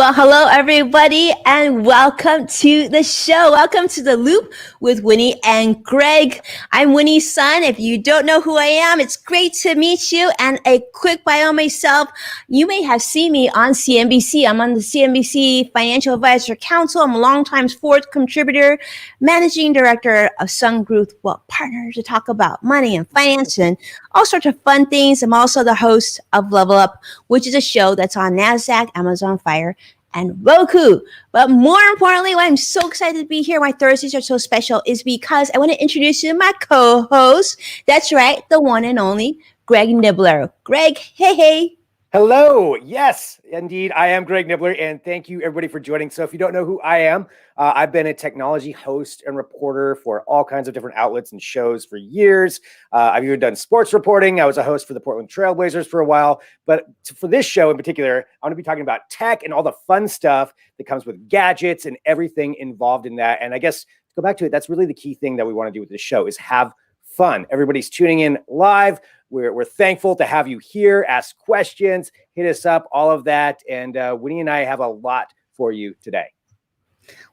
Well, hello, everybody, and welcome to the show. Welcome to The Loop with Winnie and Greg. I'm Winnie's son. If you don't know who I am, it's great to meet you. And a quick bio myself. You may have seen me on CNBC. I'm on the CNBC Financial Advisor Council. I'm a longtime sports contributor, managing director of Sun Group Wealth Partners to talk about money and finance and all sorts of fun things. I'm also the host of Level Up, which is a show that's on NASDAQ, Amazon Fire, and Roku. But more importantly, why I'm so excited to be here, why Thursdays are so special, is because I want to introduce you to my co-host. That's right, the one and only Greg Nibbler. Greg, hey. Hello. Yes, indeed. I am Greg Nibbler, and thank you everybody for joining. So if you don't know who I am, I've been a technology host and reporter for all kinds of different outlets and shows for years. I've even done sports reporting. I was a host for the Portland Trailblazers for a while. But for this show in particular, I want to be talking about tech and all the fun stuff that comes with gadgets and everything involved in that. And I guess to go back to it, that's really the key thing that we want to do with this show is have fun. Everybody's tuning in live. We're thankful to have you here. Ask questions, hit us up, all of that. And Winnie and I have a lot for you today.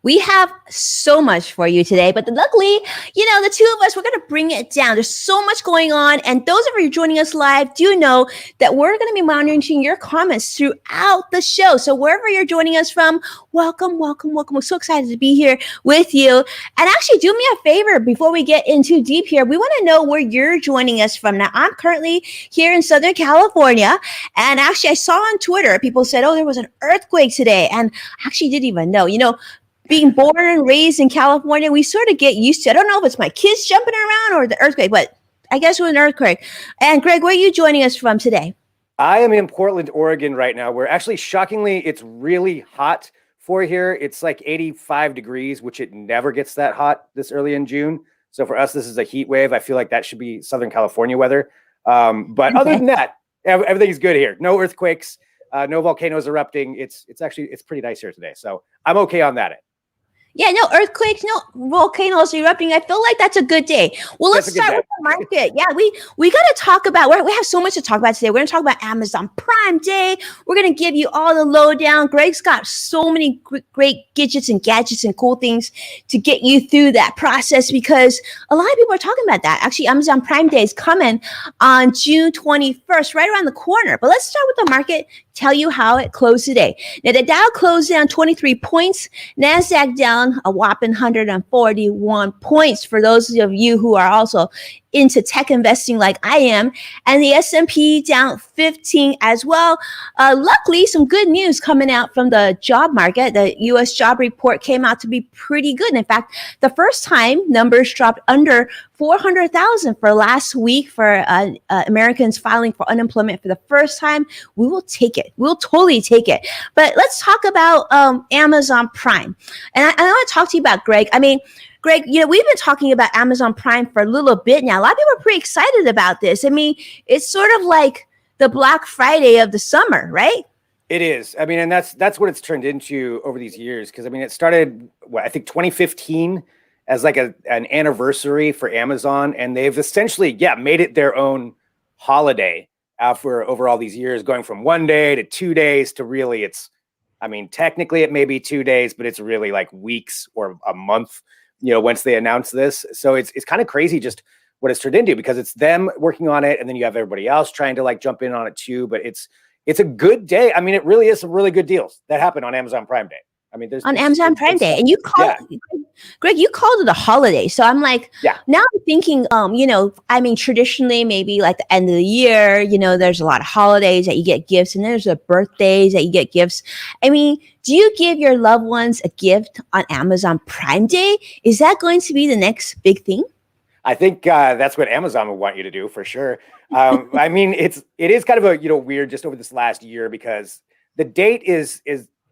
We have so much for you today, but luckily, the two of us, we're going to bring it down. There's so much going on. And those of you joining us live do know that we're going to be monitoring your comments throughout the show. So wherever you're joining us from, welcome. We're so excited to be here with you. And actually, do me a favor before we get in too deep here. We want to know where you're joining us from. Now, I'm currently here in Southern California. And actually, I saw on Twitter, people said, oh, there was an earthquake today. And I actually didn't even know. Being born and raised in California, we sort of get used to it. I don't know if it's my kids jumping around or the earthquake, but I guess it was an earthquake. And Greg, where are you joining us from today? I am in Portland, Oregon right now, where actually, shockingly, it's really hot for here. It's like 85 degrees, which it never gets that hot this early in June. So for us, this is a heat wave. I feel like that should be Southern California weather. But other than that, everything's good here. No earthquakes, no volcanoes erupting. It's pretty nice here today. So I'm okay on that end. Yeah, no earthquakes, no volcanoes erupting. I feel like that's a good day. Well, let's start with the market. Yeah, we got to talk about, we have so much to talk about today. We're going to talk about Amazon Prime Day. We're going to give you all the lowdown. Greg's got so many great gadgets and cool things to get you through that process because a lot of people are talking about that. Actually, Amazon Prime Day is coming on June 21st, right around the corner. But let's start with the market, tell you how it closed today. Now, the Dow closed down 23 points, NASDAQ down a whopping 141 points for those of you who are also into tech investing like I am, and the S&P down 15 as well. Luckily, some good news coming out from the job market. The U.S. job report came out to be pretty good. And in fact, the first time numbers dropped under 400,000 for last week for Americans filing for unemployment for the first time. We will take it. We'll totally take it. But let's talk about Amazon Prime. And I want to talk to you about Greg. I mean, Greg, we've been talking about Amazon Prime for a little bit now. A lot of people are pretty excited about this. I mean, it's sort of like the Black Friday of the summer, right? It is. I mean, and that's what it's turned into over these years. Because, I mean, it started, I think 2015 as like an anniversary for Amazon. And they've essentially, made it their own holiday over all these years, going from 1 day to 2 days to really technically it may be 2 days, but it's really like weeks or a month. Once they announce this. So it's kind of crazy just what it's turned into because it's them working on it. And then you have everybody else trying to like jump in on it too. But it's a good day. I mean, it really is some really good deals that happen on Amazon Prime Day. I mean, there's Amazon Prime Day. And you call Greg, you called it a holiday. So I'm like, now I'm thinking, traditionally maybe like the end of the year, there's a lot of holidays that you get gifts and there's the birthdays that you get gifts. I mean, do you give your loved ones a gift on Amazon Prime Day? Is that going to be the next big thing? I think that's what Amazon would want you to do for sure. I mean, it is kind of a, weird just over this last year because the date is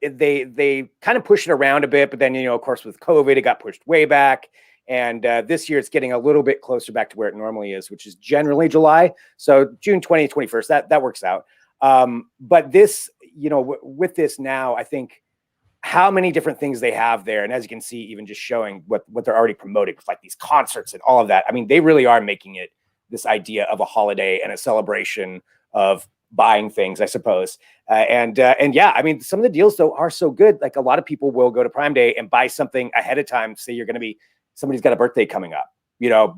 they kind of push it around a bit, but then, of course, with COVID, it got pushed way back. And this year it's getting a little bit closer back to where it normally is, which is generally July. So June 20th, 21st, that works out. But this, with this now, I think how many different things they have there. And as you can see, even just showing what they're already promoting, like these concerts and all of that. I mean, they really are making it this idea of a holiday and a celebration of buying things, I suppose. And yeah, I mean, some of the deals though are so good. Like a lot of people will go to Prime Day and buy something ahead of time. Say somebody's got a birthday coming up,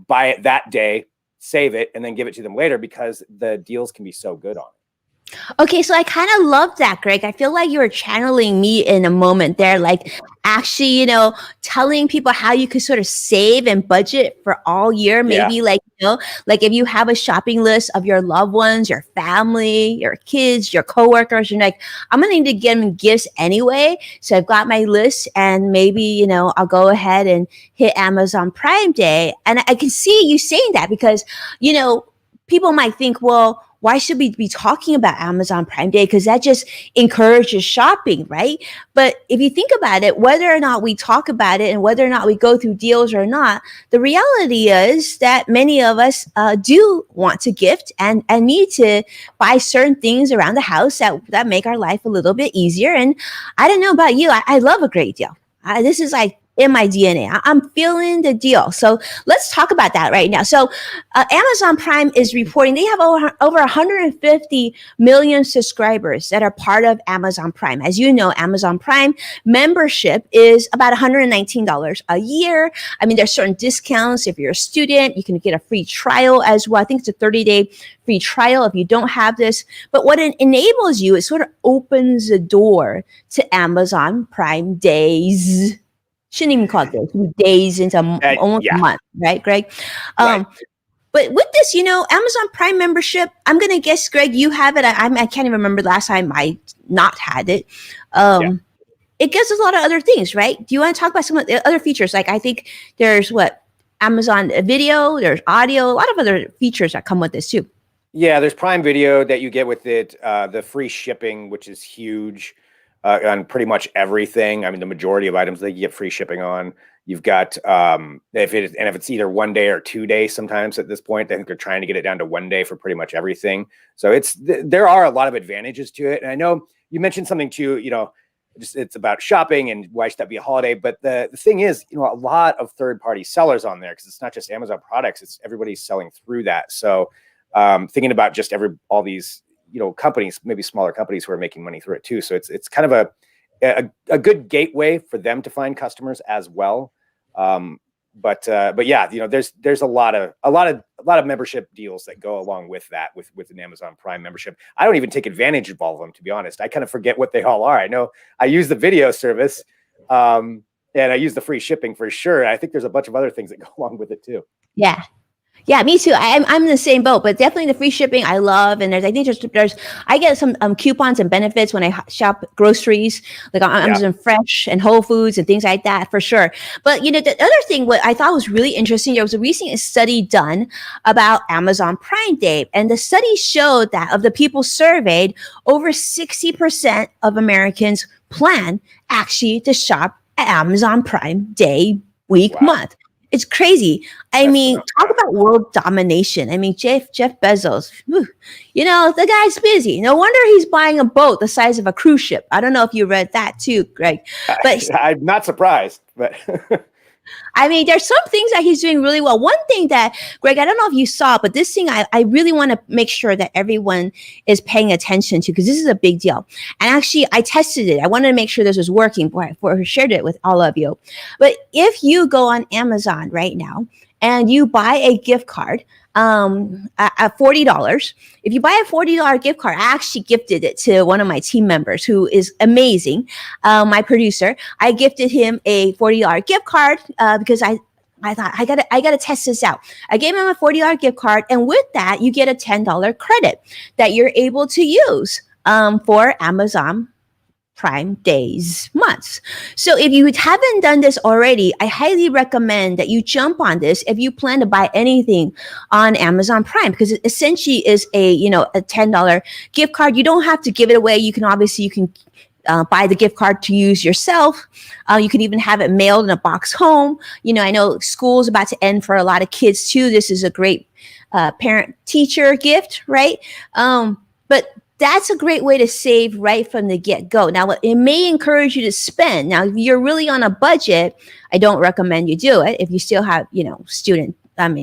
buy it that day, save it, and then give it to them later because the deals can be so good on it. Okay, so I kind of love that, Greg. I feel like you were channeling me in a moment there, like actually, telling people how you could sort of save and budget for all year. Maybe like if you have a shopping list of your loved ones, your family, your kids, your coworkers, you're like, I'm going to need to get them gifts anyway. So I've got my list and maybe, I'll go ahead and hit Amazon Prime Day. And I can see you saying that because, people might think, well, why should we be talking about Amazon Prime Day? Because that just encourages shopping, right? But if you think about it, whether or not we talk about it and whether or not we go through deals or not, the reality is that many of us do want to gift and need to buy certain things around the house that make our life a little bit easier. And I don't know about you, I love a great deal. This is like in my DNA. I'm feeling the deal. So let's talk about that right now. So Amazon Prime is reporting they have over 150 million subscribers that are part of Amazon Prime. As you know, Amazon Prime membership is about $119 a year. I mean, there's certain discounts. If you're a student, you can get a free trial as well. I think it's a 30-day free trial if you don't have this. But what it enables you, it sort of opens the door to Amazon Prime Days. Shouldn't even call it days into almost a month, right, Greg? Right. But with this, Amazon Prime membership, I'm going to guess, Greg, you have it. I can't even remember the last time I not had it. It gives us a lot of other things, right? Do you want to talk about some of the other features? Like I think there's Amazon Video, there's audio, a lot of other features that come with this too. Yeah, there's Prime Video that you get with it, the free shipping, which is huge. On pretty much everything. I mean, the majority of items they get free shipping on. You've got if it's either 1 day or 2 days, sometimes at this point, I think they're trying to get it down to 1 day for pretty much everything. So there are a lot of advantages to it. And I know you mentioned something too, it's about shopping and why should that be a holiday? But the thing is, a lot of third-party sellers on there because it's not just Amazon products; it's everybody's selling through that. So thinking about just all these companies, maybe smaller companies who are making money through it too. So it's kind of a good gateway for them to find customers as well. But yeah, there's a lot of membership deals that go along with that with an Amazon Prime membership. I don't even take advantage of all of them, to be honest. I kind of forget what they all are. I know I use the video service, and I use the free shipping for sure. I think there's a bunch of other things that go along with it too. Yeah, me too. I'm in the same boat, but definitely the free shipping I love. And I think there's I get some coupons and benefits when I shop groceries, like on Amazon Fresh and Whole Foods and things like that for sure. But the other thing, what I thought was really interesting, there was a recent study done about Amazon Prime Day, and the study showed that of the people surveyed, over 60% of Americans plan actually to shop at Amazon Prime Day, week, month. It's crazy. I mean, talk about world domination. I mean, Jeff Bezos, the guy's busy. No wonder he's buying a boat the size of a cruise ship. I don't know if you read that too, Greg. But I'm not surprised, but I mean, there's some things that he's doing really well. One thing that, Greg, I don't know if you saw, but this thing I really want to make sure that everyone is paying attention to because this is a big deal. And actually, I tested it. I wanted to make sure this was working before I shared it with all of you. But if you go on Amazon right now and you buy a gift card, at $40. If you buy a $40 gift card, I actually gifted it to one of my team members who is amazing. My producer, I gifted him a $40 gift card because I thought I gotta test this out. I gave him a $40 gift card, and with that, you get a $10 credit that you're able to use for Amazon Prime Days months. So if you haven't done this already, I highly recommend that you jump on this if you plan to buy anything on Amazon Prime, because it essentially is a $10 gift card. You don't have to give it away. You can buy the gift card to use yourself. You can even have it mailed in a box home. I know school's about to end for a lot of kids too. This is a great parent-teacher gift, right? But that's a great way to save right from the get-go. Now, it may encourage you to spend. Now, if you're really on a budget, I don't recommend you do it. If you still have, student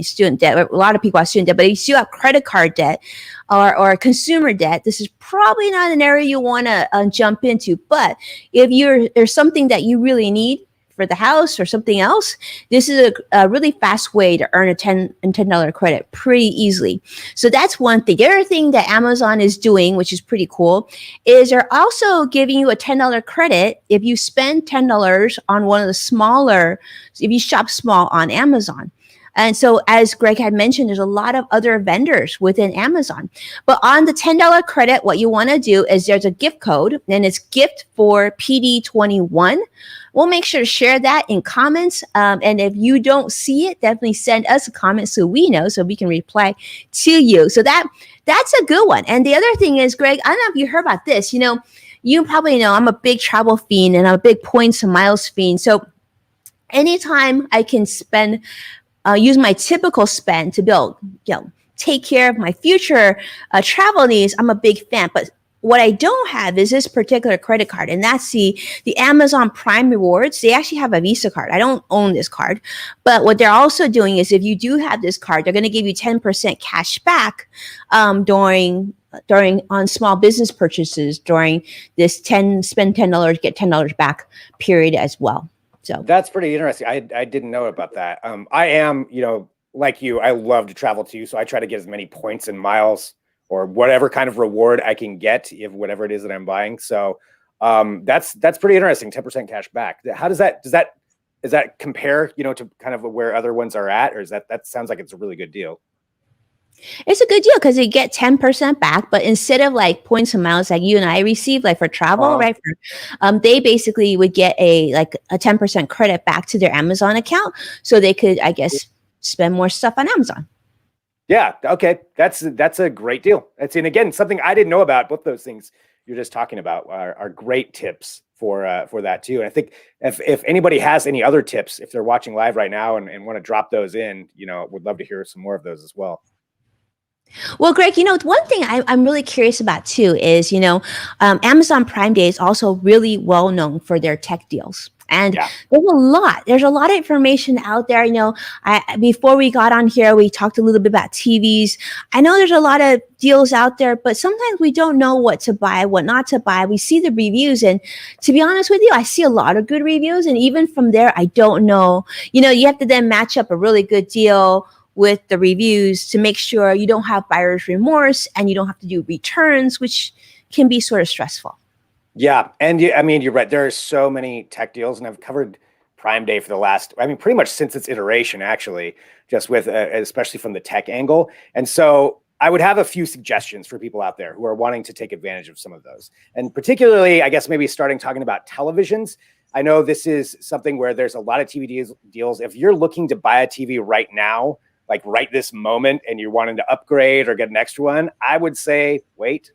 student debt. A lot of people have student debt, but if you still have credit card debt or consumer debt, this is probably not an area you want to jump into. But if there's something that you really need for the house or something else, this is a really fast way to earn a $10 credit pretty easily. So that's one thing. The other thing that Amazon is doing, which is pretty cool, is they're also giving you a $10 credit if you spend $10 on one of the smaller, if you shop small on Amazon. And so, as Greg had mentioned, there's a lot of other vendors within Amazon. But on the $10 credit, what you want to do is there's a gift code, and it's gift for PD21. We'll make sure to share that in comments. And if you don't see it, definitely send us a comment so we know, so we can reply to you. So that's a good one. And the other thing is, Greg, I don't know if you heard about this. You probably know I'm a big travel fiend and I'm a big points and miles fiend. So anytime I can use my typical spend to build, take care of my future travel needs, I'm a big fan. But what I don't have is this particular credit card, and that's the Amazon Prime Rewards. They actually have a Visa card. I don't own this card, but what they're also doing is if you do have this card, they're going to give you 10% cash back during on small business purchases during this spend $10, get $10 back period as well. So that's pretty interesting. I didn't know about that. I am, like you, I love to travel too. So I try to get as many points and miles or whatever kind of reward I can get if whatever it is that I'm buying. So that's pretty interesting. 10% cash back. How does that compare, to kind of where other ones are at, or is that sounds like it's a really good deal? It's a good deal because you get 10% back, but instead of like points and miles like you and I receive, like for travel, right? They basically would get a 10% credit back to their Amazon account, so they could, I guess, spend more stuff on Amazon. Yeah. Okay. That's a great deal. And again, something I didn't know about. Both those things you're just talking about are great tips for that too. And I think if anybody has any other tips, if they're watching live right now and want to drop those in, would love to hear some more of those as well. Well, Greg, one thing I'm really curious about too is, Amazon Prime Day is also really well known for their tech deals. And there's a lot of information out there. Before we got on here, we talked a little bit about TVs. I know there's a lot of deals out there, but sometimes we don't know what to buy, what not to buy. We see the reviews, and to be honest with you, I see a lot of good reviews. And even from there, I don't know, you have to then match up a really good deal with the reviews to make sure you don't have buyer's remorse and you don't have to do returns, which can be sort of stressful. Yeah. And you're right. There are so many tech deals, and I've covered Prime Day for the last, pretty much since its iteration, actually, just with, especially from the tech angle. And so I would have a few suggestions for people out there who are wanting to take advantage of some of those. And particularly, I guess, maybe talking about televisions. I know this is something where there's a lot of TV deals. If you're looking to buy a TV right now, like right this moment, and you're wanting to upgrade or get an extra one, I would say wait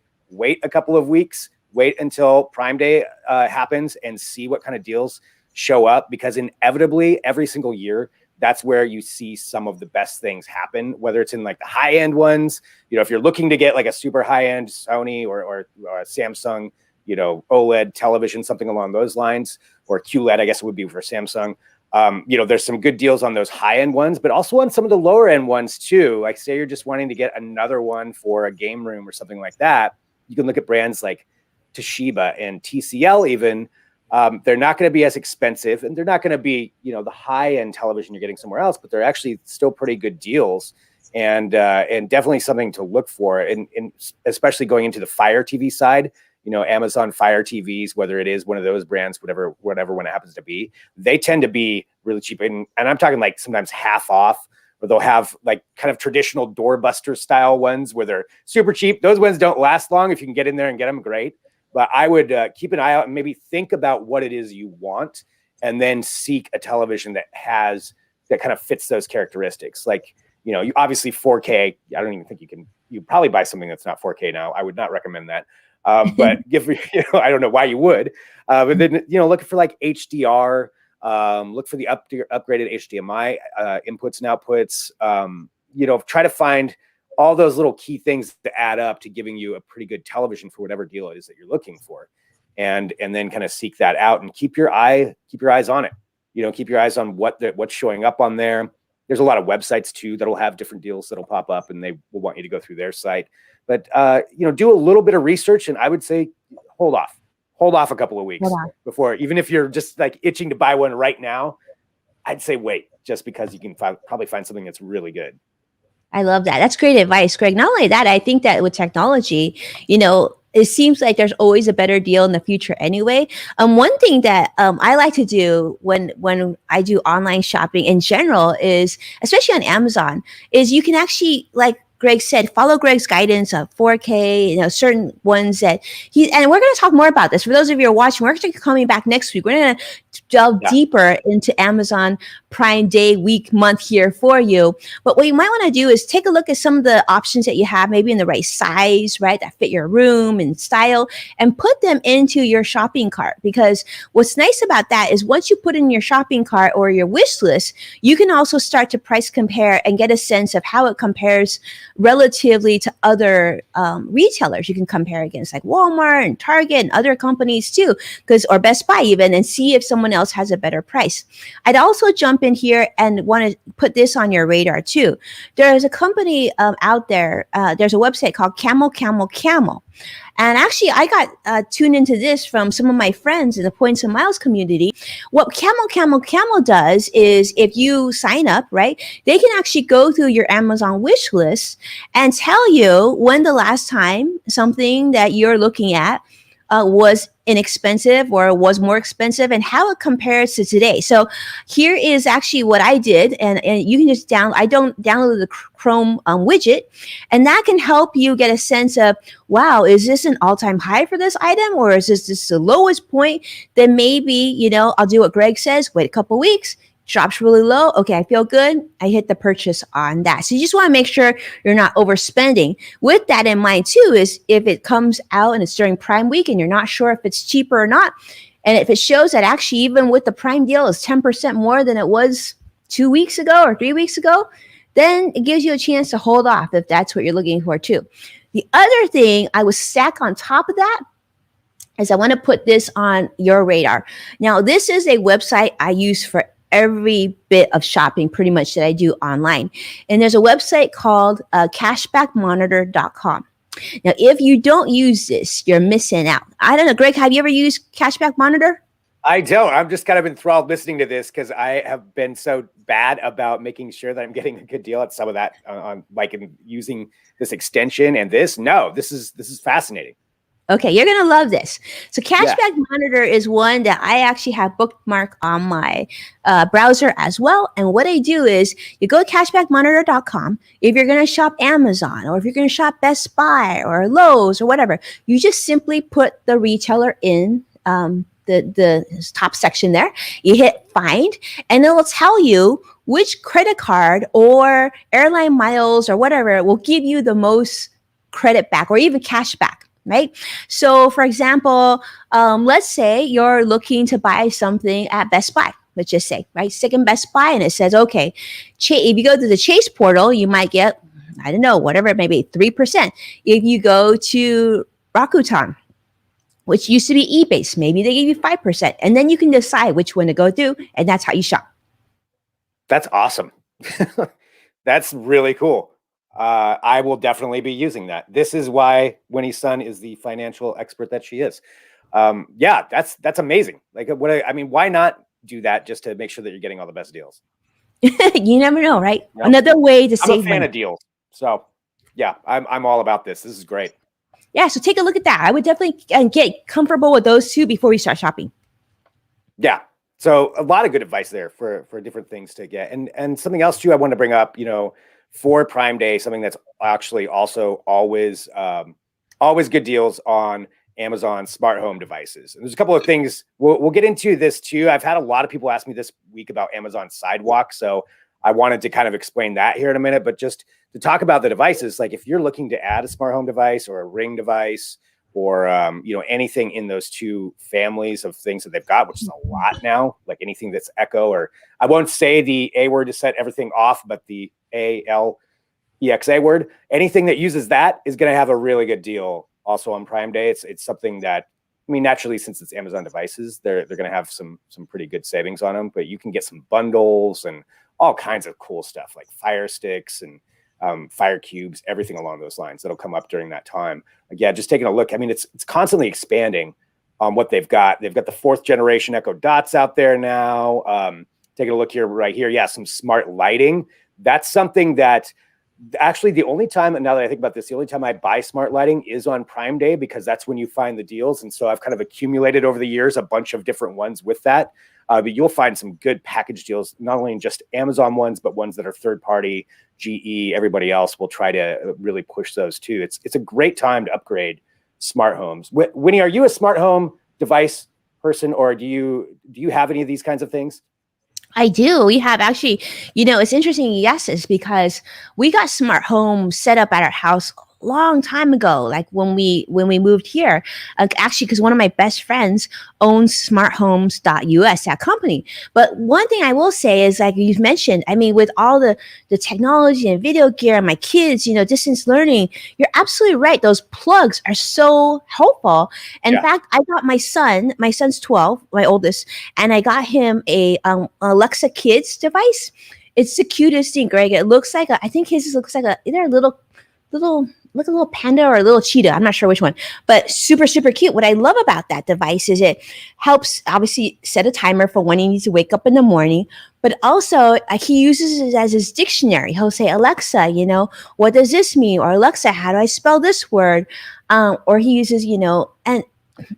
a couple of weeks, wait until Prime Day happens and see what kind of deals show up, because inevitably every single year, that's where you see some of the best things happen, whether it's in like the high end ones, if you're looking to get like a super high end Sony or a Samsung, OLED television, something along those lines, or QLED, I guess it would be for Samsung. There's some good deals on those high end ones, but also on some of the lower end ones too. Like say you're just wanting to get another one for a game room or something like that. You can look at brands like Toshiba and TCL even. They're not going to be as expensive, and they're not going to be, the high end television you're getting somewhere else, but they're actually still pretty good deals, and definitely something to look for. And especially going into the Fire TV side, Amazon Fire TVs, whether it is one of those brands, whatever one it happens to be, they tend to be really cheap. And I'm talking like sometimes half off, or they'll have like kind of traditional doorbuster style ones where they're super cheap. Those ones don't last long. If you can get in there and get them, great. But I would keep an eye out and maybe think about what it is you want, and then seek a television that kind of fits those characteristics. Like, you obviously 4K. I don't even think you probably buy something that's not 4K now. I would not recommend that. But I don't know why you would. But then, looking for like HDR, look for the upgraded HDMI inputs and outputs. Try to find all those little key things to add up to giving you a pretty good television for whatever deal it is that you're looking for, and then kind of seek that out and keep your eyes on it. Keep your eyes on what's showing up on there. There's a lot of websites too that'll have different deals that'll pop up, and they will want you to go through their site. But do a little bit of research, and I would say hold off a couple of weeks before, even if you're just like itching to buy one right now, I'd say wait, just because you can probably find something that's really good. I love that. That's great advice, Greg. Not only that, I think that with technology, it seems like there's always a better deal in the future anyway. One thing that I like to do when I do online shopping in general is, especially on Amazon, is you can actually, like Greg said, follow Greg's guidance of 4K, certain ones that and we're going to talk more about this. For those of you who are watching, we're actually coming back next week. We're going to delve deeper into Amazon Prime Day, week, month here for you. But what you might want to do is take a look at some of the options that you have, maybe in the right size, right, that fit your room and style, and put them into your shopping cart. Because what's nice about that is once you put in your shopping cart or your wish list, you can also start to price compare and get a sense of how it compares relatively to other retailers. You can compare against like Walmart and Target and other companies too, or Best Buy even, and see if someone else has a better price. I'd also jump in here and want to put this on your radar too. There's a company out there. There's a website called Camel. And actually, I got tuned into this from some of my friends in the Points and Miles community. What Camel does is, if you sign up, right, they can actually go through your Amazon wish list and tell you when the last time something that you're looking at was inexpensive or was more expensive, and how it compares to today. So here is actually what I did, and you can just download the Chrome widget, and that can help you get a sense of, wow, is this an all-time high for this item, or is this just the lowest point? Then maybe, I'll do what Greg says, wait a couple weeks, drops really low. Okay, I feel good. I hit the purchase on that. So you just want to make sure you're not overspending. With that in mind too, is if it comes out and it's during Prime Week and you're not sure if it's cheaper or not, and if it shows that actually even with the Prime deal is 10% more than it was 2 weeks ago or 3 weeks ago, then it gives you a chance to hold off if that's what you're looking for too. The other thing I would stack on top of that is I want to put this on your radar. Now, this is a website I use for every bit of shopping pretty much that I do online. And there's a website called Cashbackmonitor.com. Now, if you don't use this, you're missing out. I don't know, Greg, have you ever used Cashback Monitor? I don't. I'm just kind of enthralled listening to this because I have been so bad about making sure that I'm getting a good deal at some of that on like in using this extension and this. No, this is fascinating. Okay, you're going to love this. So Cashback Monitor is one that I actually have bookmarked on my browser as well. And what I do is you go to cashbackmonitor.com. If you're going to shop Amazon, or if you're going to shop Best Buy or Lowe's or whatever, you just simply put the retailer in the top section there. You hit find, and it will tell you which credit card or airline miles or whatever will give you the most credit back or even cash back. Right. So, for example, let's say you're looking to buy something at Best Buy. Let's just say, right, stick in Best Buy, and it says, okay, if you go to the Chase portal, you might get, I don't know, whatever it may be, 3%. If you go to Rakuten, which used to be eBay, maybe they give you 5%, and then you can decide which one to go through, and that's how you shop. That's awesome. That's really cool. I will definitely be using that. This is why Winnie's son is the financial expert that she is. Yeah, that's amazing. Like, why not do that just to make sure that you're getting all the best deals? You never know, right? Yep. Another way to save money. I'm a fan of deals. So yeah, I'm all about this. This is great. Yeah, so take a look at that. I would definitely get comfortable with those two before we start shopping. Yeah. So a lot of good advice there for different things to get. And something else too I want to bring up, for Prime Day, something that's actually also always good deals on Amazon smart home devices. And there's a couple of things we'll get into this too. I've had a lot of people ask me this week about Amazon Sidewalk, so I wanted to kind of explain that here in a minute. But just to talk about the devices, like if you're looking to add a smart home device or a Ring device or anything in those two families of things that they've got, which is a lot now, like anything that's Echo, or I won't say the A word to set everything off, but the ALEXA word, anything that uses that is going to have a really good deal also on Prime Day. It's something that, naturally, since it's Amazon devices, they're going to have some pretty good savings on them, but you can get some bundles and all kinds of cool stuff like Fire Sticks and Fire Cubes, everything along those lines that'll come up during that time. Again, just taking a look. I mean, it's constantly expanding on what they've got. They've got the 4th generation Echo Dots out there now. Taking a look here, right here. Yeah, some smart lighting. That's something that actually the only time, now that I think about this, the only time I buy smart lighting is on Prime Day, because that's when you find the deals. And so I've kind of accumulated over the years a bunch of different ones with that. But you'll find some good package deals, not only in just Amazon ones, but ones that are third party, GE, everybody else will try to really push those too. It's a great time to upgrade smart homes. Winnie, are you a smart home device person, or do you have any of these kinds of things? I do. We have actually, it's interesting. Yes, it's because we got smart home set up at our house a long time ago. Like when we moved here, actually, because one of my best friends owns smarthomes.us, that company. But one thing I will say is, like you've mentioned, I mean, with all the technology and video gear and my kids, distance learning, you're absolutely right. Those plugs are so helpful. In fact, I got my son's 12, my oldest, and I got him a Alexa Kids device. It's the cutest thing, Greg. It looks like I think his looks like either a little like a little panda or a little cheetah. I'm not sure which one, but super, super cute. What I love about that device is it helps obviously set a timer for when he needs to wake up in the morning, but also he uses it as his dictionary. He'll say, Alexa, what does this mean? Or Alexa, how do I spell this word? Or he uses, and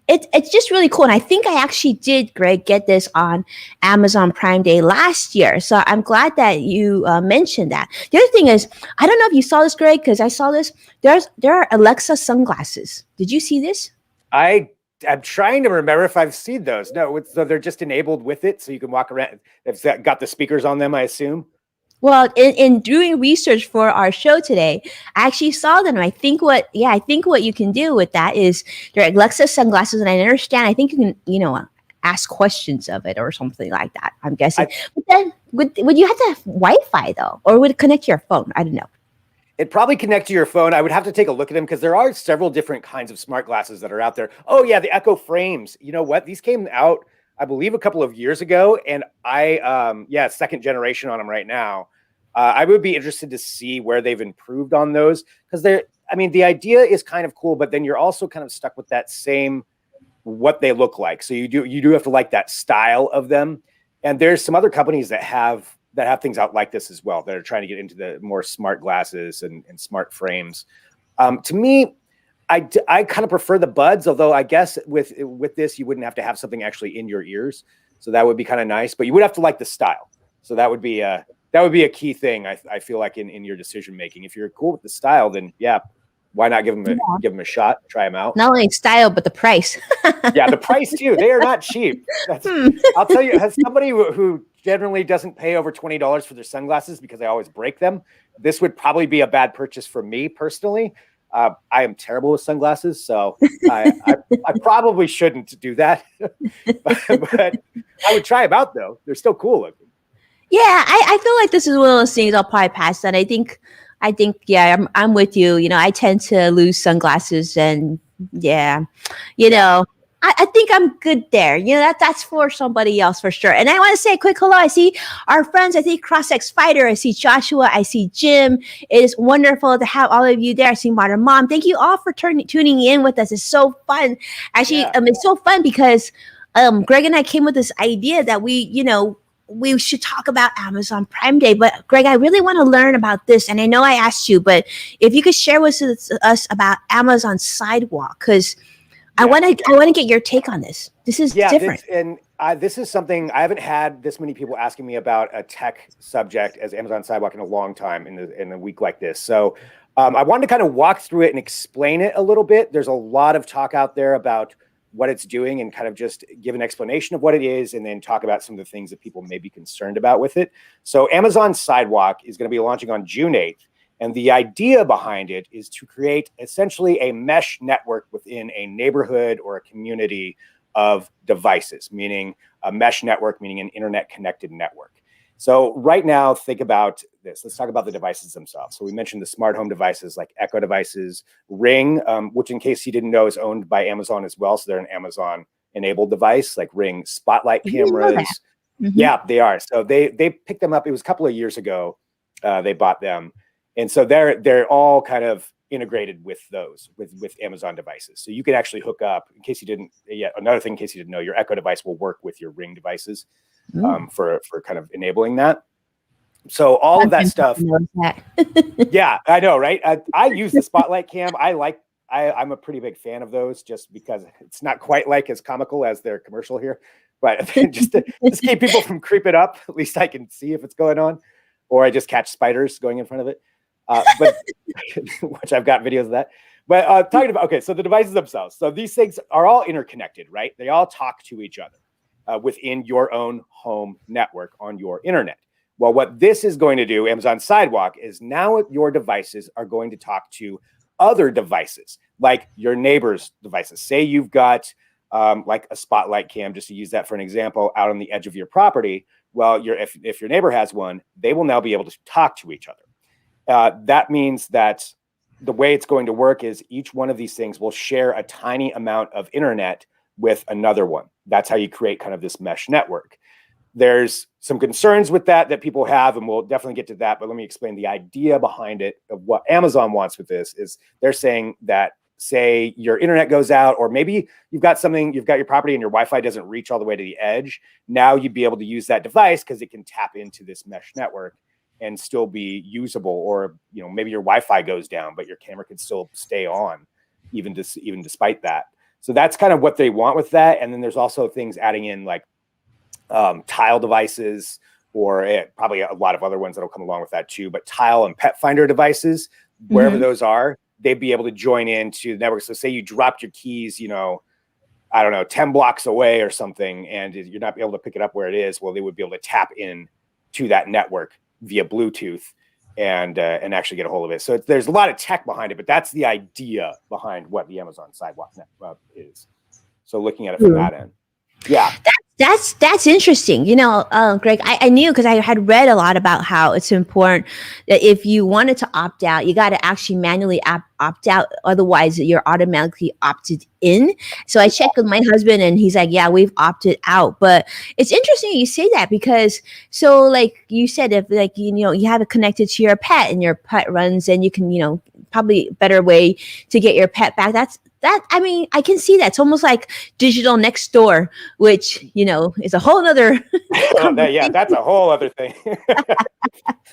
it's just really cool. And I think I actually did, Greg, get this on Amazon Prime Day last year. So I'm glad that you mentioned that. The other thing is, I don't know if you saw this, Greg, because I saw this. There are Alexa sunglasses. Did you see this? I'm trying to remember if I've seen those. No, so they're just enabled with it, so you can walk around. It's got the speakers on them, I assume. Well, in doing research for our show today, I actually saw them. I think what you can do with that is they're Alexa sunglasses, and I understand. I think you can, ask questions of it or something like that. I'm guessing. But then would you have to have Wi-Fi though, or would it connect to your phone? I don't know. It'd probably connect to your phone. I would have to take a look at them because there are several different kinds of smart glasses that are out there. Oh yeah, the Echo frames. You know what? These came out, I believe, a couple of years ago, and second generation on them right now. I would be interested to see where they've improved on those, because the idea is kind of cool, but then you're also kind of stuck with that same what they look like. So you do have to like that style of them. And there's some other companies that have things out like this as well, that are trying to get into the more smart glasses and smart frames. To me, I kind of prefer the buds, although I guess with this, you wouldn't have to have something actually in your ears. So that would be kind of nice, but you would have to like the style. So that would be a key thing, I feel like, in your decision making. If you're cool with the style, then yeah, why not give them a shot, try them out? Not only style, but the price. Yeah, the price too. They are not cheap. I'll tell you, as somebody who generally doesn't pay over $20 for their sunglasses because I always break them, this would probably be a bad purchase for me personally. I am terrible with sunglasses, so I probably shouldn't do that. but I would try them out though. They're still cool looking. Yeah, I feel like this is one of those things I'll probably pass on. I think, yeah, I'm with you. I tend to lose sunglasses, and yeah, I think I'm good there. That's for somebody else for sure. And I want to say a quick hello. I see our friends. I see CrossX Fighter. I see Joshua. I see Jim. It is wonderful to have all of you there. I see Modern Mom. Thank you all for tuning in with us. It's so fun. Actually, it's so fun because Greg and I came with this idea that we should talk about Amazon Prime Day. But Greg, I really want to learn about this. And I know I asked you, but if you could share with us about Amazon Sidewalk, because I want to get your take on this. This is different. This is something I haven't had this many people asking me about a tech subject as Amazon Sidewalk in a long time in a week like this. So I wanted to kind of walk through it and explain it a little bit. There's a lot of talk out there about what it's doing, and kind of just give an explanation of what it is, and then talk about some of the things that people may be concerned about with it. So Amazon Sidewalk is going to be launching on June 8th. And the idea behind it is to create essentially a mesh network within a neighborhood or a community of devices, meaning a mesh network, meaning an internet connected network. So right now, think about this. Let's talk about the devices themselves. So we mentioned the smart home devices like Echo devices, Ring, which in case you didn't know is owned by Amazon as well. So they're an Amazon enabled device, like Ring spotlight cameras. Yeah, they are. So they picked them up. It was a couple of years ago. They bought them, and so they're all kind of integrated with those with Amazon devices. So you can actually hook up. In case you didn't, another thing, in case you didn't know, your Echo device will work with your Ring devices for kind of enabling that. So all of that stuff. Yeah, I know, right? I use the Spotlight Cam. I'm a pretty big fan of those, just because it's not quite like as comical as their commercial here, but just to keep people from creeping up, at least I can see if it's going on, or I just catch spiders going in front of it. But which I've got videos of that. But talking about, okay, so the devices themselves. So these things are all interconnected, right? They all talk to each other within your own home network on your internet. Well, what this is going to do, Amazon Sidewalk, is now your devices are going to talk to other devices, like your neighbor's devices. Say you've got like a Spotlight Cam, just to use that for an example, out on the edge of your property. Well, if your neighbor has one, they will now be able to talk to each other. That means that the way it's going to work is each one of these things will share a tiny amount of internet with another one. That's how you create kind of this mesh network. There's some concerns with that people have, and we'll definitely get to that. But let me explain the idea behind it of what Amazon wants with this. Is they're saying that, say your internet goes out, or maybe you've got your property and your Wi-Fi doesn't reach all the way to the edge. Now you'd be able to use that device because it can tap into this mesh network and still be usable. Or maybe your Wi-Fi goes down, but your camera can still stay on, even despite that. So that's kind of what they want with that. And then there's also things adding in like Tile devices, or probably a lot of other ones that'll come along with that too. But Tile and Pet Finder devices, wherever those are, they'd be able to join into the network. So say you dropped your keys, I don't know, 10 blocks away or something, and you're not able to pick it up where it is. Well, they would be able to tap in to that network via Bluetooth and actually get a hold of it. So there's a lot of tech behind it, but that's the idea behind what the Amazon Sidewalk is. So looking at it from that end. Yeah. That's interesting. Greg, I knew, because I had read a lot about how it's important that if you wanted to opt out, you got to actually manually opt out. Otherwise, you're automatically opted in. So I checked with my husband, and he's like, yeah, we've opted out. But it's interesting you say that, because so like you said, if like, you have it connected to your pet and your pet runs, and you can, probably a better way to get your pet back. I mean, I can see that. It's almost like digital next door, which, is a whole other. Yeah, that's a whole other thing.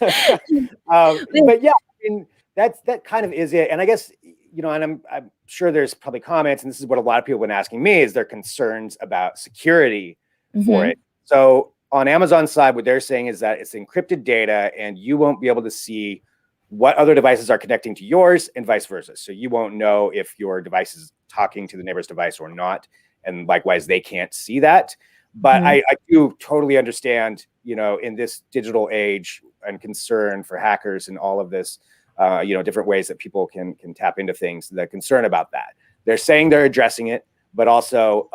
But yeah, I mean, that kind of is it. And I guess, and I'm sure there's probably comments, and this is what a lot of people have been asking me, is their concerns about security for it. So on Amazon's side, what they're saying is that it's encrypted data, and you won't be able to see what other devices are connecting to yours and vice versa. So you won't know if your device is talking to the neighbor's device or not. And likewise, they can't see that. But I do totally understand, in this digital age and concern for hackers and all of this, different ways that people can tap into things, the concern about that. They're saying they're addressing it, but also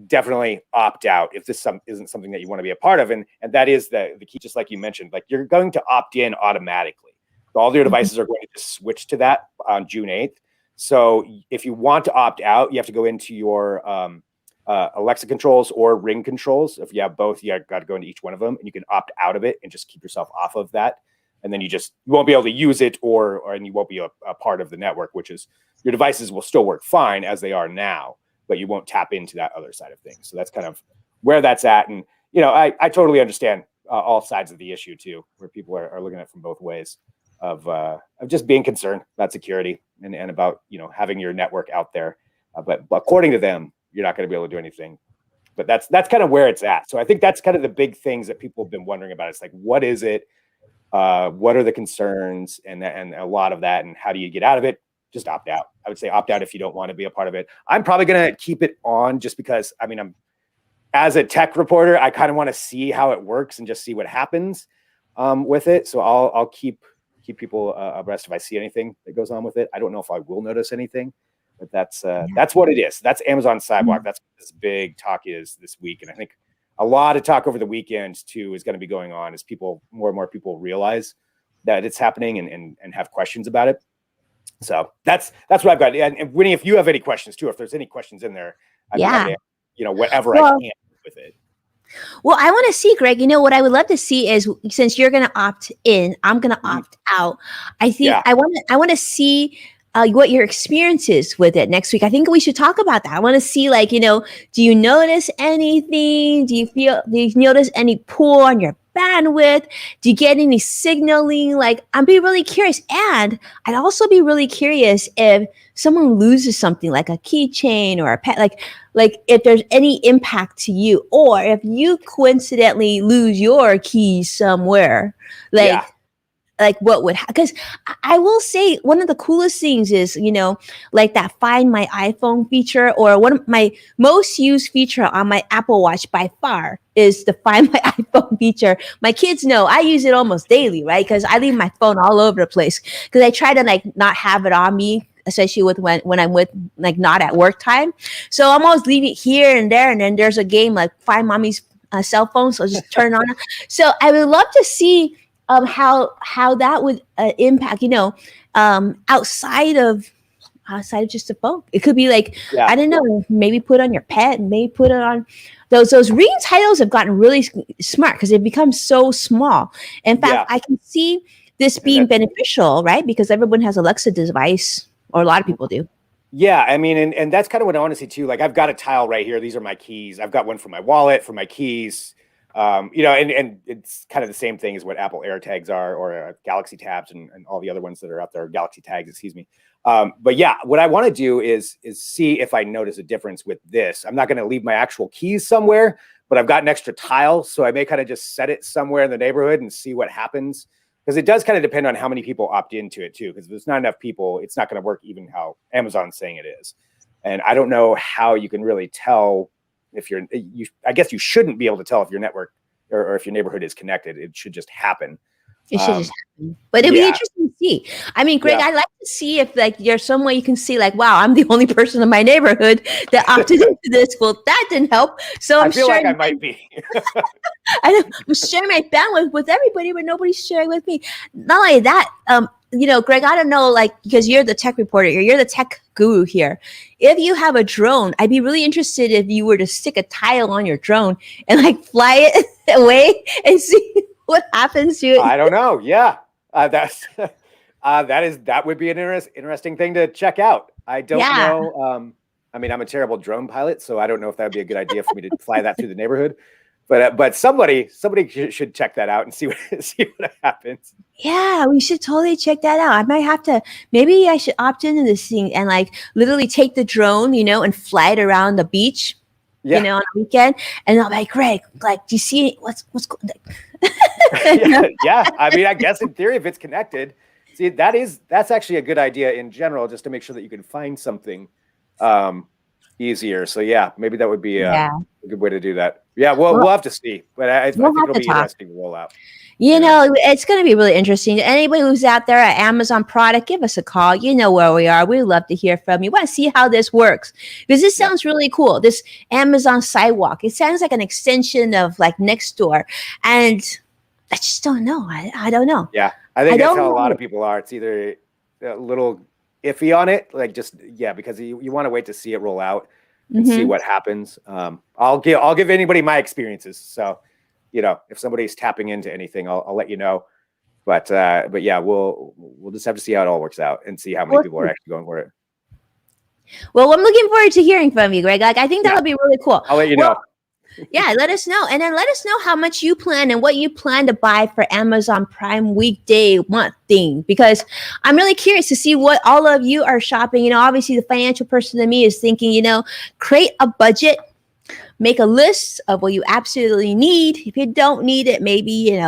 definitely opt out if this isn't something that you want to be a part of. And that is the key, just like you mentioned, like you're going to opt in automatically. All your devices are going to just switch to that on June 8th. So if you want to opt out, you have to go into your Alexa controls or Ring controls. If you have both, you got to go into each one of them, and you can opt out of it and just keep yourself off of that. And then you won't be able to use it, and you won't be a part of the network, which is your devices will still work fine as they are now, but you won't tap into that other side of things. So that's kind of where that's at. And, I totally understand all sides of the issue too, where people are looking at it from both ways. Of just being concerned about security and about having your network out there, but according to them, you're not going to be able to do anything. But that's kind of where it's at. So I think that's kind of the big things that people have been wondering about. It's like, what is it? What are the concerns? And a lot of that, and how do you get out of it? Just opt out. I would say opt out if you don't want to be a part of it. I'm probably going to keep it on just because, I'm as a tech reporter, I kind of want to see how it works and just see what happens with it. So I'll keep people abreast if I see anything that goes on with it. I don't know if I will notice anything, but that's what it is. That's Amazon Sidewalk. That's what this big talk is this week. And I think a lot of talk over the weekend too is going to be going on as more and more people realize that it's happening and have questions about it. So that's what I've got. And Winnie, if you have any questions too, if there's any questions in there, I'd be happy to, whatever I can with it. Well, I want to see, Greg, what I would love to see is, since you're going to opt in, I'm going to opt out. I think Yeah. I want to see what your experience is with it next week. I think we should talk about that. I want to see, like, do you notice anything? Do you notice any pull on your bandwidth? Do you get any signaling? Like, I'd be really curious. And I'd also be really curious if someone loses something like a keychain or a pet, like if there's any impact to you, or if you coincidentally lose your keys somewhere, like Yeah. like what would happen. Because I will say, one of the coolest things is, like that Find My iPhone feature, or one of my most used feature on my Apple Watch by far is the Find My iPhone feature. My kids know I use it almost daily, right? Because I leave my phone all over the place, because I try to, like, not have it on me, especially with when I'm with, like, not at work time. So I'm always leaving it here and there, and then there's a game like Find Mommy's cell phone, so just turn it on. So I would love to see how that would impact, outside of just the phone. It could be like, Yeah. I don't know, maybe put on your pet, maybe put it on those reading titles have gotten really smart, because they've become so small. In fact, Yeah. I can see this being beneficial, right? Because everyone has Alexa device, or a lot of people do. Yeah, I mean, and that's kind of what I want to see too. Like, I've got a tile right here. These are my keys. I've got one for my wallet, for my keys. And it's kind of the same thing as what Apple AirTags are, or Galaxy Tabs, and all the other ones that are out there, Galaxy Tags, excuse me. But yeah, what I want to do is see if I notice a difference with this. I'm not going to leave my actual keys somewhere, but I've got an extra tile, so I may kind of just set it somewhere in the neighborhood and see what happens. Because it does kind of depend on how many people opt into it too. Because if there's not enough people, it's not going to work even how Amazon's saying it is. And I don't know how you can really tell if I guess you shouldn't be able to tell if your network or if your neighborhood is connected. It should just happen. It should just happen. But it'd be interesting to see. I mean, Greg, I'd like to see if, like, there's some way you can see, like, wow, I'm the only person in my neighborhood that opted into this. Well, that didn't help. So I feel like I might be. I'm sharing my bandwidth with everybody, but nobody's sharing with me. Not only that, Greg, I don't know, like, because you're the tech reporter, you're the tech guru here. If you have a drone, I'd be really interested if you were to stick a tile on your drone and, like, fly it away and see what happens to it. I don't know. Yeah, that would be an interesting thing to check out. I don't know. I mean, I'm a terrible drone pilot, so I don't know if that would be a good idea for me to fly that through the neighborhood. But somebody should check that out and see what happens. Yeah, we should totally check that out. I might have to. Maybe I should opt into this thing and, like, literally take the drone, and fly it around the beach. On a weekend, and I'm like, Greg, like, do you see what's going on? Yeah. I mean, I guess in theory, if it's connected, see, that's actually a good idea in general, just to make sure that you can find something easier. So yeah, maybe that would be a good way to do that. Yeah, we'll have to see, but I think it'll be interesting to roll out. It's going to be really interesting. Anybody who's out there at Amazon product, give us a call. You know where we are. We'd love to hear from you. We want to see how this works, because this sounds really cool. This Amazon Sidewalk, it sounds like an extension of, like, Nextdoor, and I just don't know. I don't know. Yeah, I think that's how a lot of people are. It's either a little iffy on it, like, because you want to wait to see it roll out and see what happens. I'll give anybody my experiences. So, if somebody's tapping into anything, I'll let you know. But yeah, we'll just have to see how it all works out and see how many people are actually going for it. Well, I'm looking forward to hearing from you, Greg. Like, I think that'll be really cool. I'll let you know. Yeah, let us know. And then let us know how much you plan and what you plan to buy for Amazon Prime weekday month thing, because I'm really curious to see what all of you are shopping. Obviously the financial person in me is thinking, create a budget, make a list of what you absolutely need. If you don't need it, maybe,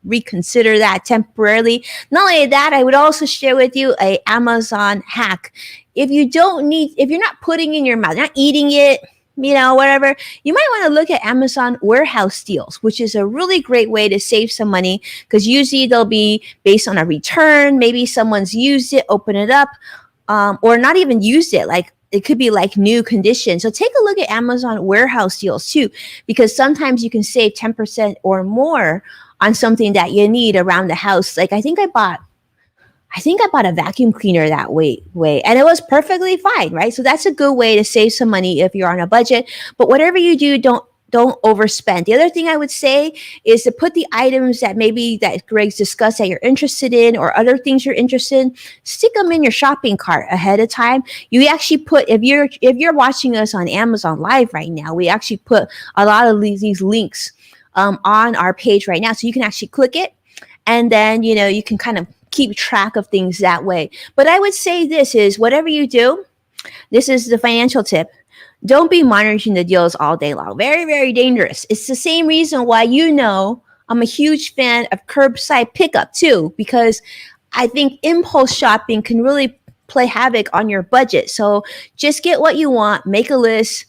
reconsider that temporarily. Not only that, I would also share with you a Amazon hack. If you're not putting in your mouth, not eating it, whatever, you might want to look at Amazon warehouse deals, which is a really great way to save some money, because usually they'll be based on a return. Maybe someone's used it, open it up, or not even used it. Like, it could be like new condition. So take a look at Amazon warehouse deals too, because sometimes you can save 10% or more on something that you need around the house. Like, I think I bought a vacuum cleaner that way, and it was perfectly fine, right? So that's a good way to save some money if you're on a budget. But whatever you do, don't don't overspend. The other thing I would say is to put the items that maybe that Greg's discussed that you're interested in, or other things you're interested in, stick them in your shopping cart ahead of time. You actually put, if you're watching us on Amazon Live right now, we actually put a lot of these links on our page right now, so you can actually click it, and then you can kind of keep track of things that way. But I would say this is, whatever you do, this is the financial tip. Don't be monitoring the deals all day long. Very, very dangerous. It's the same reason why I'm a huge fan of curbside pickup too, because I think impulse shopping can really play havoc on your budget. So just get what you want, make a list,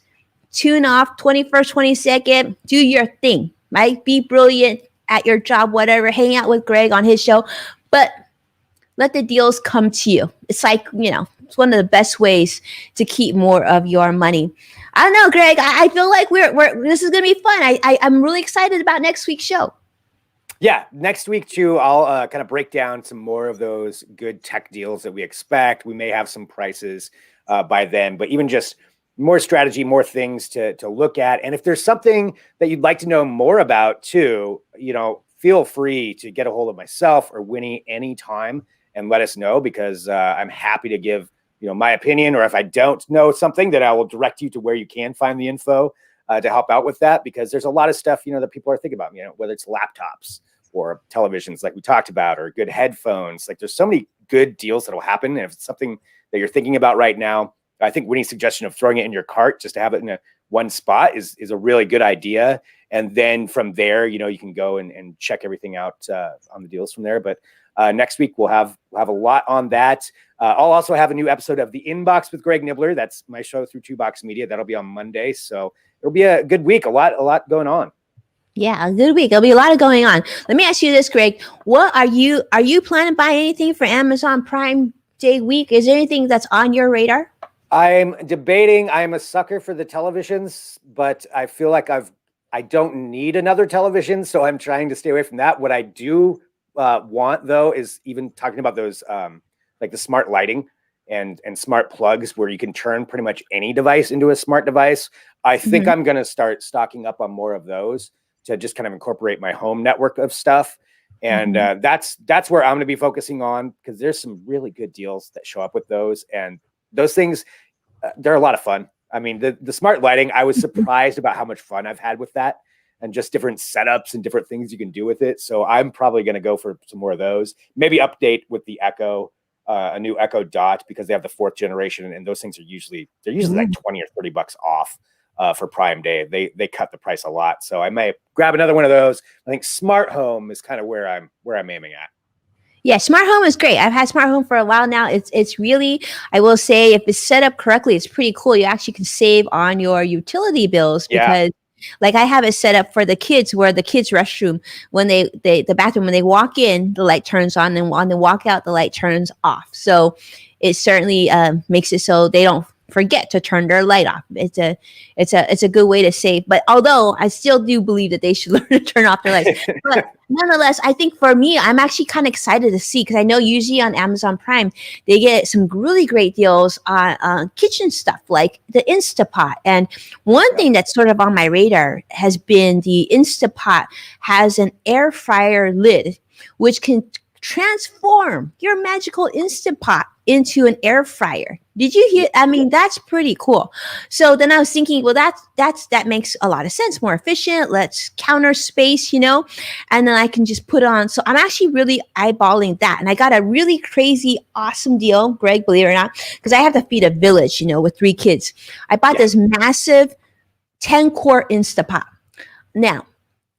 tune off 21st, 22nd, do your thing, right? Be brilliant at your job, whatever, hang out with Greg on his show, but let the deals come to you. It's like, it's one of the best ways to keep more of your money. I don't know, Greg. I feel like this is going to be fun. I'm really excited about next week's show. Yeah, next week too, I'll kind of break down some more of those good tech deals that we expect. We may have some prices by then, but even just more strategy, more things to look at. And if there's something that you'd like to know more about too, feel free to get a hold of myself or Winnie anytime and let us know, because I'm happy to give my opinion, or if I don't know something, that I will direct you to where you can find the info to help out with that, because there's a lot of stuff that people are thinking about, whether it's laptops or televisions like we talked about, or good headphones. Like, there's so many good deals that will happen. And if it's something that you're thinking about right now, I think Winnie's suggestion of throwing it in your cart just to have it in one spot is a really good idea. And then from there, you can go and check everything out on the deals from there. But next week we'll have a lot on that. I'll also have a new episode of The Inbox with Greg Nibbler. That's my show through 2Box Media. That'll be on Monday. So it'll be a good week. A lot going on. Yeah, a good week. There'll be a lot going on. Let me ask you this, Greg. What are you planning to buy anything for Amazon Prime Day week? Is there anything that's on your radar? I'm debating. I'm a sucker for the televisions, but I feel like I don't need another television, so I'm trying to stay away from that. What I do want, though, is even talking about those like the smart lighting and smart plugs, where you can turn pretty much any device into a smart device. I think I'm going to start stocking up on more of those to just kind of incorporate my home network of stuff. And that's where I'm going to be focusing on, because there's some really good deals that show up with those. And those things, they're a lot of fun. I mean, the smart lighting, I was surprised about how much fun I've had with that, and just different setups and different things you can do with it. So I'm probably going to go for some more of those. Maybe update with the Echo, a new Echo Dot, because they have the 4th generation, and those things are usually like 20 or 30 bucks off for Prime Day. They cut the price a lot. So I may grab another one of those. I think smart home is kind of where I'm aiming at. Yeah, smart home is great. I've had smart home for a while now. It's really, I will say, if it's set up correctly, it's pretty cool. You actually can save on your utility bills, because like I have it set up for the kids, where the kids' restroom, when the bathroom, when they walk in, the light turns on, and when they walk out, the light turns off. So it certainly makes it so they don't forget to turn their light off. It's a good way to save. But although I still do believe that they should learn to turn off their lights, but nonetheless, I think for me, I'm actually kind of excited to see, because I know usually on Amazon Prime they get some really great deals on kitchen stuff like the Instapot. And one thing that's sort of on my radar has been the Instapot has an air fryer lid, which can transform your magical Instant Pot into an air fryer. Did you hear? I mean, that's pretty cool. So then I was thinking, well, that makes a lot of sense, more efficient. Let's counter space, and then I can just put on. So I'm actually really eyeballing that. And I got a really crazy, awesome deal, Greg, believe it or not, because I have to feed a village, with 3 kids. I bought this massive 10-quart Instapot. Now,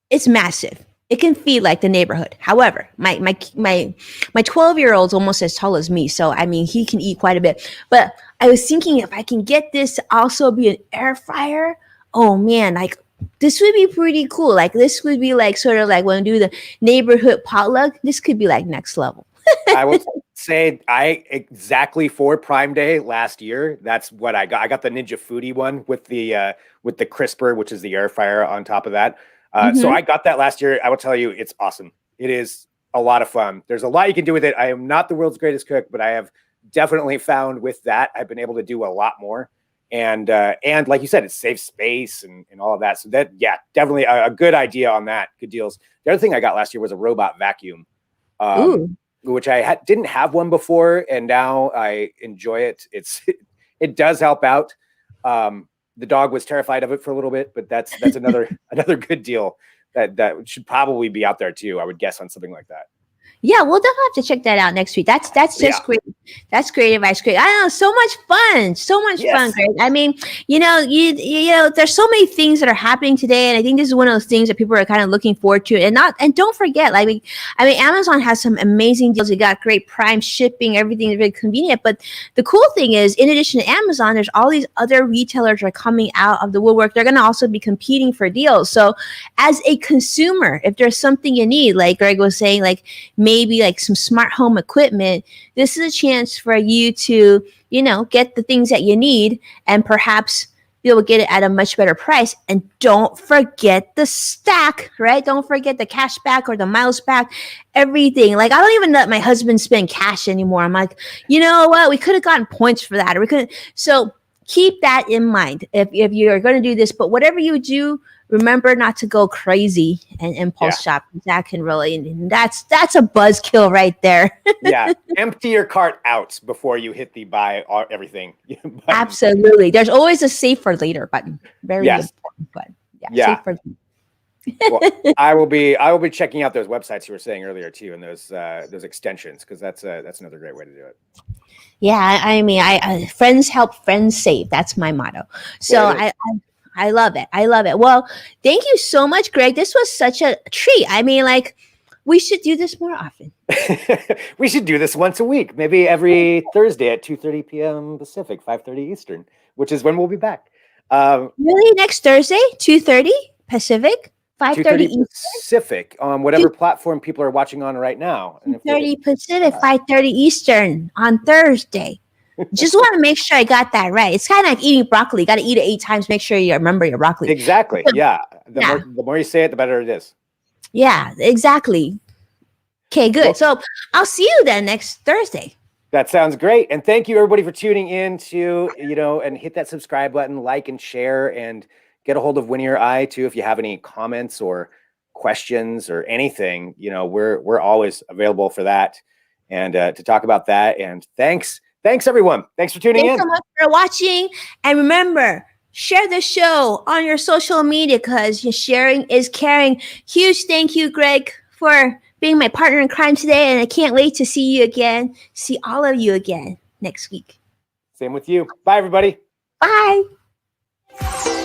it's massive. It can feed like the neighborhood. However, my 12-year-old's almost as tall as me. So, I mean, he can eat quite a bit. But I was thinking, if I can get this to also be an air fryer, oh man, like this would be pretty cool. Like this would be like sort of like when we do the neighborhood potluck. This could be like next level. I will say exactly for Prime Day last year, that's what I got. I got the Ninja Foodie one with the crisper, which is the air fryer on top of that. So I got that last year. I will tell you, it's awesome. It is a lot of fun. There's a lot you can do with it. I am not the world's greatest cook, but I have definitely found with that, I've been able to do a lot more. And like you said, it saves space and all of that. So that, yeah, definitely a good idea on that. Good deals. The other thing I got last year was a robot vacuum, which I didn't have one before, and now I enjoy it. It does help out. The dog was terrified of it for a little bit, but that's another good deal that should probably be out there too, I would guess, on something like that. Yeah, we'll definitely have to check that out next week. That's just great. That's great advice. Great. I don't know, so much fun. So much fun, Greg. I mean, you know, there's so many things that are happening today, and I think this is one of those things that people are kind of looking forward to. And don't forget, I mean, Amazon has some amazing deals. You got great Prime shipping, everything is very convenient. But the cool thing is, in addition to Amazon, there's all these other retailers that are coming out of the woodwork. They're going to also be competing for deals. So, as a consumer, if there's something you need, like Greg was saying, like maybe like some smart home equipment, this is a chance for you to, get the things that you need, and perhaps you'll get it at a much better price. And don't forget the stack, right? Don't forget the cash back or the miles back, everything. Like, I don't even let my husband spend cash anymore. I'm like, you know what? We could have gotten points for that, or we could. So keep that in mind if you're going to do this. But whatever you do, remember not to go crazy and impulse shop. That can really, that's a buzzkill right there. Yeah. Empty your cart out before you hit the buy everything button. Absolutely. There's always a save for later button. Very important button. Yeah. Save for well, I will be checking out those websites you were saying earlier too, and those extensions, because that's another great way to do it. Yeah, I mean, friends help, friends save. That's my motto. So I love it. I love it. Well, thank you so much, Greg. This was such a treat. I mean, like, we should do this more often. We should do this once a week, maybe every Thursday at 2:30 p.m. Pacific, 5:30 Eastern, which is when we'll be back. Really, next Thursday, 2:30 Pacific, 5:30 Eastern? Pacific, on whatever platform people are watching on right now. 2:30 Pacific, 5:30 Eastern on Thursday. Just want to make sure I got that right. It's kind of like eating broccoli. You got to eat it 8 times. Make sure you remember your broccoli. Exactly. Yeah. The more you say it, the better it is. Yeah, exactly. Okay, good. Well, so I'll see you then next Thursday. That sounds great. And thank you, everybody, for tuning in to, and hit that subscribe button, like and share, and get a hold of Winnie or I too. If you have any comments or questions or anything, we're always available for that and to talk about that. And thanks, everyone. Thanks for tuning in. Thanks so much for watching. And remember, share the show on your social media, because your sharing is caring. Huge thank you, Greg, for being my partner in crime today. And I can't wait to see all of you again next week. Same with you. Bye, everybody. Bye.